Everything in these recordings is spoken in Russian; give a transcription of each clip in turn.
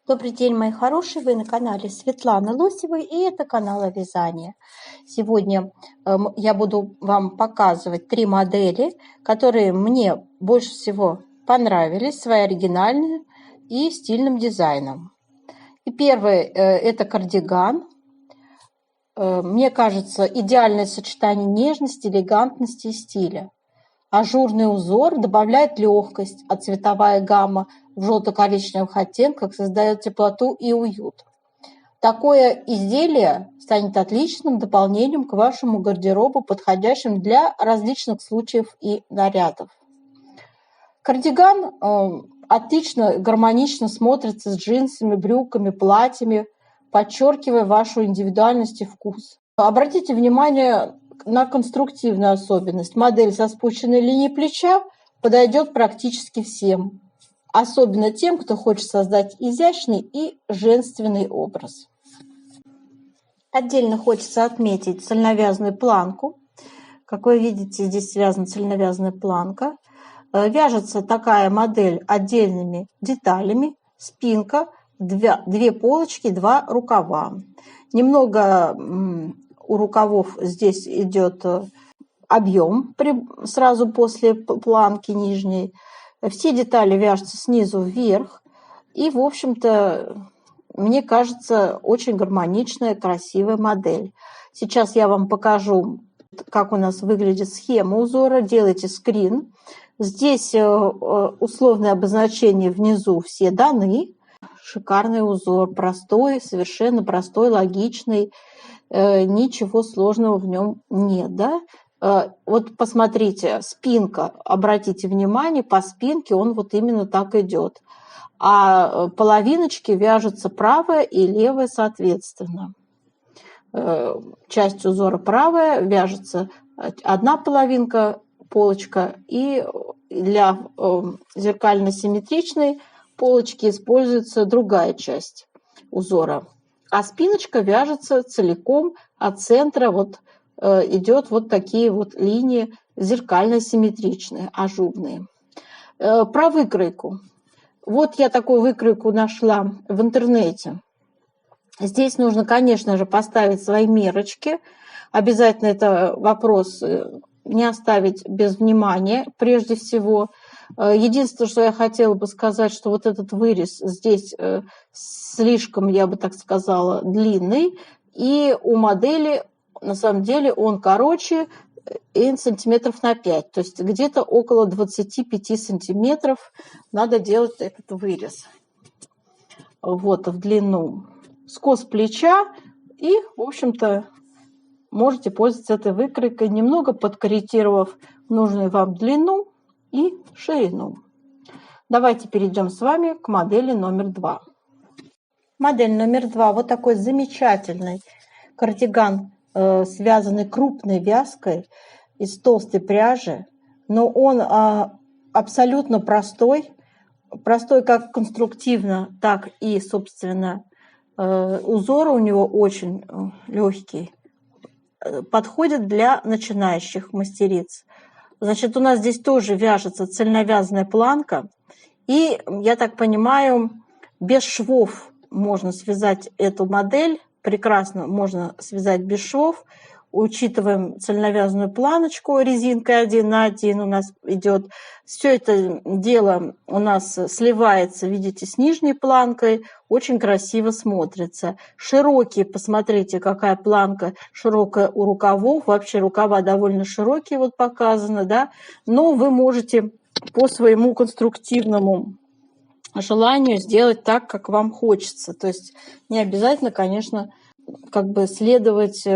Добрый день, мои хорошие! Вы на канале Светланы Лосевой, и это канал о вязании. Сегодня я буду вам показывать 3 модели, которые мне больше всего понравились своей оригинальной и стильным дизайном. И первый это кардиган. Мне кажется, идеальное сочетание нежности, элегантности и стиля. Ажурный узор добавляет легкость, а цветовая гамма в желто-коричневых оттенках создает теплоту и уют. Такое изделие станет отличным дополнением к вашему гардеробу, подходящим для различных случаев и нарядов. Кардиган отлично, гармонично смотрится с джинсами, брюками, платьями, подчеркивая вашу индивидуальность и вкус. Обратите внимание на конструктивную особенность. Модель со спущенной линией плеча подойдет практически всем, особенно тем, кто хочет создать изящный и женственный образ. Отдельно хочется отметить цельновязную планку. Как вы видите, здесь связана цельновязная планка. Вяжется такая модель отдельными деталями. Спинка, 2 полочки, 2 рукава. Немного у рукавов здесь идет объем сразу после планки нижней. Все детали вяжутся снизу вверх. И, в общем-то, мне кажется, очень гармоничная, красивая модель. Сейчас я вам покажу, как у нас выглядит схема узора. Делайте скрин. Здесь условные обозначения внизу все даны. Шикарный узор, простой, совершенно простой, логичный. Ничего сложного в нем нет, да? Вот посмотрите, спинка, обратите внимание, по спинке он вот именно так идет. А половиночки вяжутся правая и левая соответственно. Часть узора правая, вяжется одна половинка, полочка, и для зеркально-симметричной полочки используется другая часть узора. А спиночка вяжется целиком от центра, вот идет вот такие вот линии зеркально-симметричные, ажурные. Про выкройку. Вот я такую выкройку нашла в интернете. Здесь нужно, конечно же, поставить свои мерочки. Обязательно это вопрос не оставить без внимания, прежде всего. Единственное, что я хотела бы сказать, что вот этот вырез здесь слишком, я бы так сказала, длинный. И у модели, на самом деле, он короче сантиметров на 5. То есть где-то около 25 сантиметров надо делать этот вырез. Вот в длину. Скос плеча. И, в общем-то, можете пользоваться этой выкройкой, немного подкорректировав нужную вам длину и ширину. Давайте перейдем с вами к модели номер 2. Модель номер 2. Вот такой замечательный кардиган, связанный крупной вязкой из толстой пряжи. Но он абсолютно простой. Простой как конструктивно, так и, собственно, узор у него очень легкий. Подходит для начинающих мастериц. Значит, у нас здесь тоже вяжется цельновязная планка. И, я так понимаю, без швов можно связать эту модель. Прекрасно можно связать без швов. Учитываем цельновязную планочку резинкой 1 на 1 у нас идет. Все это дело у нас сливается, видите, с нижней планкой. Очень красиво смотрится. Широкие, посмотрите, какая планка широкая у рукавов. Вообще рукава довольно широкие, вот показано, да. Но вы можете по своему конструктивному желанию сделать так, как вам хочется. То есть не обязательно, конечно, как бы следовать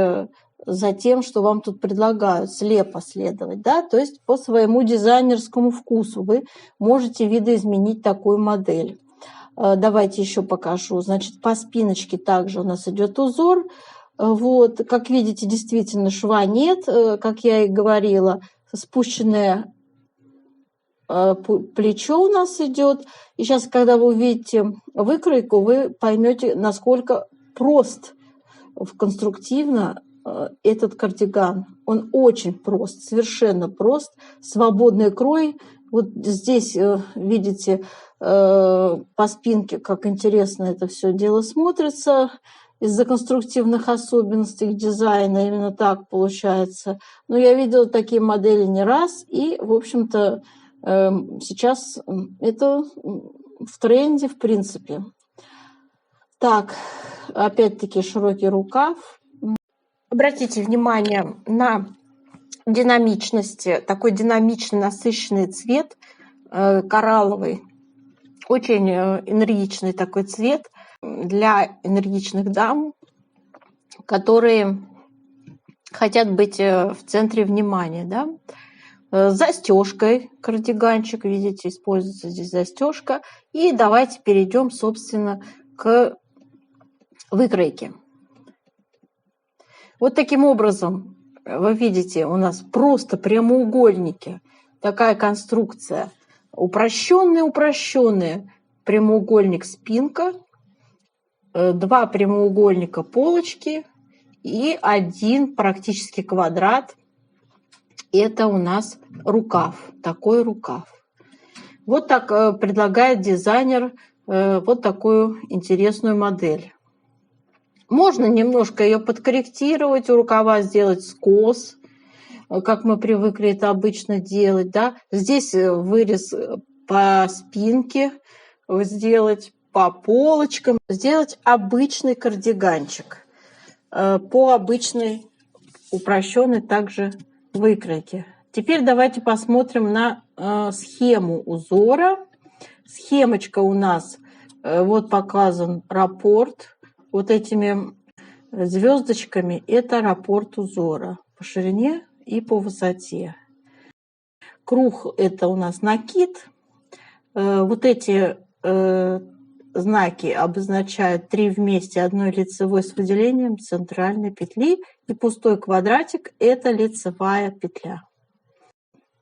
за тем, что вам тут предлагают, слепо следовать, да, то есть по своему дизайнерскому вкусу вы можете видоизменить такую модель. Давайте еще покажу. Значит, по спиночке также у нас идет узор. Вот, как видите, действительно шва нет, как я и говорила, спущенное плечо у нас идет. И сейчас, когда вы увидите выкройку, вы поймете, насколько прост конструктивно этот кардиган. Он очень прост, совершенно прост. Свободный крой. Вот здесь, видите, по спинке, как интересно это все дело смотрится. Из-за конструктивных особенностей дизайна именно так получается. Но я видела такие модели не раз, и, в общем-то, сейчас это в тренде, в принципе. Так, опять-таки широкий рукав. Обратите внимание на динамичность, такой динамичный, насыщенный цвет, коралловый. Очень энергичный такой цвет для энергичных дам, которые хотят быть в центре внимания, да? С застежкой кардиганчик, видите, используется здесь застежка. И давайте перейдем, собственно, к выкройке. Вот таким образом, вы видите, у нас просто прямоугольники. Такая конструкция. Упрощенный прямоугольник спинка, 2 прямоугольника полочки и 1 практически квадрат. Это у нас рукав, такой рукав. Вот так предлагает дизайнер вот такую интересную модель. Можно немножко ее подкорректировать, у рукава сделать скос, как мы привыкли это обычно делать. Да? Здесь вырез по спинке сделать, по полочкам. Сделать обычный кардиганчик по обычной упрощенной также выкройке. Теперь давайте посмотрим на схему узора. Схемочка у нас, вот показан раппорт. Вот этими звездочками это раппорт узора по ширине и по высоте. Круг это у нас накид. Вот эти знаки обозначают 3 вместе одной лицевой с выделением центральной петли. И пустой квадратик это лицевая петля.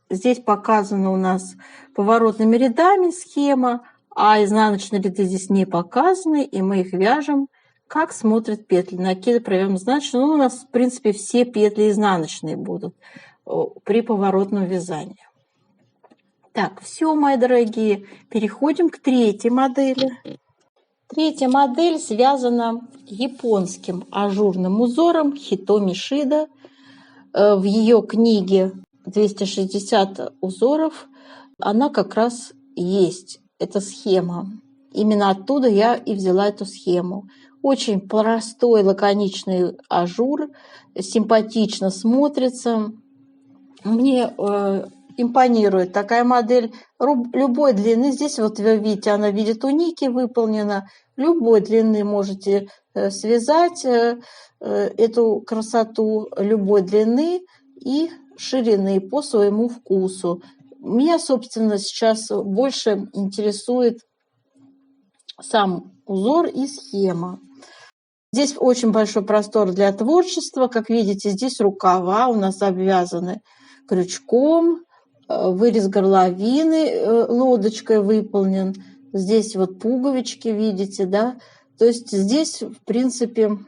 Здесь показана у нас поворотными рядами схема, а изнаночные ряды здесь не показаны, и мы их вяжем. Как смотрят петли? Накиды проверяем изнаночные. Ну, у нас, в принципе, все петли изнаночные будут при поворотном вязании. Так, все, мои дорогие. Переходим к третьей модели. Третья модель связана японским ажурным узором Хитоми Шида. В ее книге 260 узоров она как раз есть, эта схема. Именно оттуда я и взяла эту схему. Очень простой, лаконичный ажур, симпатично смотрится. Мне импонирует такая модель любой длины. Здесь вот вы видите, она в виде туники выполнена. Любой длины можете связать эту красоту любой длины и ширины по своему вкусу. Меня, собственно, сейчас больше интересует сам узор и схема. Здесь очень большой простор для творчества. Как видите, здесь рукава у нас обвязаны крючком, вырез горловины лодочкой выполнен. Здесь вот пуговички, видите, да? То есть здесь, в принципе,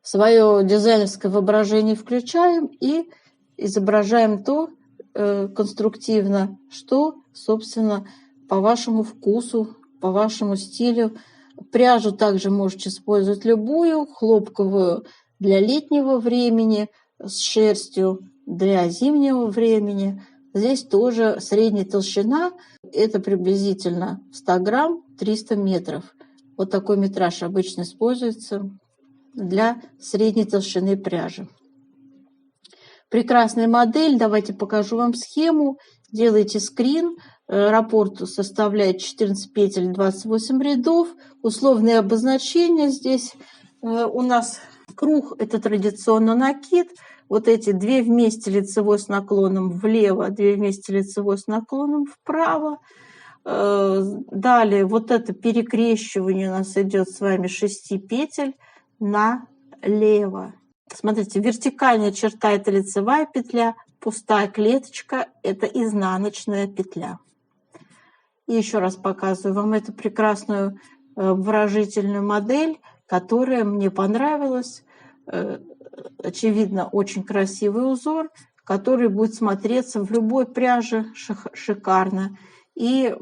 свое дизайнерское воображение включаем и изображаем то конструктивно, что, собственно, по вашему вкусу, по вашему стилю. Пряжу также можете использовать любую, хлопковую для летнего времени, с шерстью для зимнего времени. Здесь тоже средняя толщина, это приблизительно 100 грамм, 300 метров. Вот такой метраж обычно используется для средней толщины пряжи. Прекрасная модель, давайте покажу вам схему. Делайте скрин. Раппорт составляет 14 петель, 28 рядов. Условные обозначения здесь у нас круг, это традиционно накид. Вот эти 2 вместе лицевой с наклоном влево, 2 вместе лицевой с наклоном вправо. Далее вот это перекрещивание у нас идет с вами 6 петель налево. Смотрите, вертикальная черта – это лицевая петля, пустая клеточка – это изнаночная петля. И еще раз показываю вам эту прекрасную выразительную модель, которая мне понравилась. Очевидно, очень красивый узор, который будет смотреться в любой пряже шикарно. И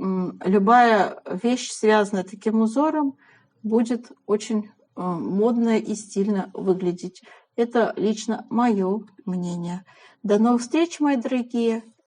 любая вещь, связанная таким узором, будет очень модно и стильно выглядеть. Это лично мое мнение. До новых встреч, мои дорогие!